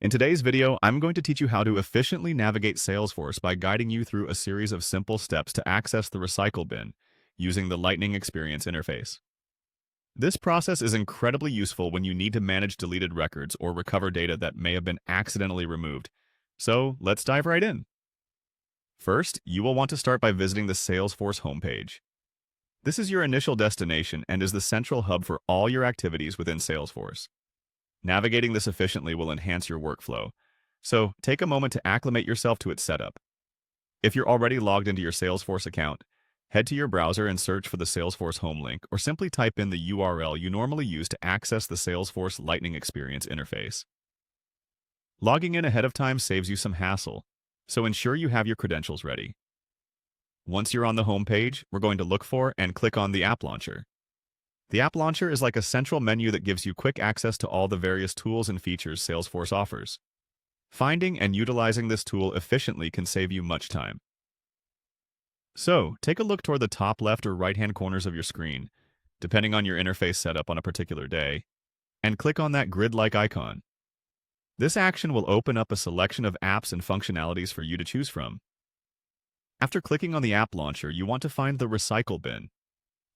In today's video, I'm going to teach you how to efficiently navigate Salesforce by guiding you through a series of simple steps to access the recycle bin using the Lightning Experience interface. This process is incredibly useful when you need to manage deleted records or recover data that may have been accidentally removed. So let's dive right in. First, you will want to start by visiting the Salesforce homepage. This is your initial destination and is the central hub for all your activities within Salesforce. Navigating this efficiently will enhance your workflow, so take a moment to acclimate yourself to its setup. If you're already logged into your Salesforce account, head to your browser and search for the Salesforce home link, or simply type in the URL you normally use to access the Salesforce Lightning Experience interface. Logging in ahead of time saves you some hassle, so ensure you have your credentials ready. Once you're on the home page, we're going to look for and click on the App Launcher. The App Launcher is like a central menu that gives you quick access to all the various tools and features Salesforce offers. Finding and utilizing this tool efficiently can save you much time. So, take a look toward the top left or right-hand corners of your screen, depending on your interface setup on a particular day, and click on that grid-like icon. This action will open up a selection of apps and functionalities for you to choose from. After clicking on the App Launcher, you want to find the Recycle bin.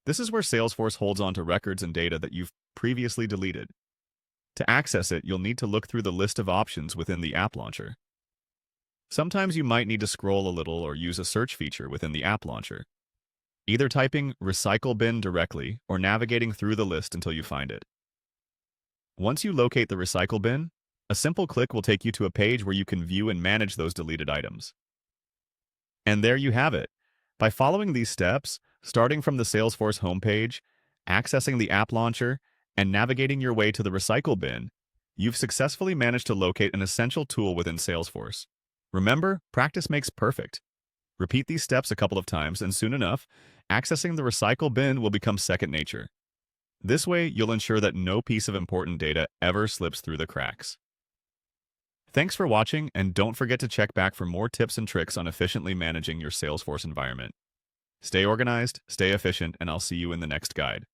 This is where Salesforce holds onto records and data that you've previously deleted. To access it, you'll need to look through the list of options within the App Launcher. Sometimes you might need to scroll a little or use a search feature within the App Launcher, either typing Recycle bin directly or navigating through the list until you find it. Once you locate the Recycle bin, a simple click will take you to a page where you can view and manage those deleted items. And there you have it. By following these steps, starting from the Salesforce homepage, accessing the App Launcher, and navigating your way to the Recycle bin, you've successfully managed to locate an essential tool within Salesforce. Remember, practice makes perfect. Repeat these steps a couple of times, and soon enough, accessing the Recycle bin will become second nature. This way, you'll ensure that no piece of important data ever slips through the cracks. Thanks for watching, and don't forget to check back for more tips and tricks on efficiently managing your Salesforce environment. Stay organized, stay efficient, and I'll see you in the next guide.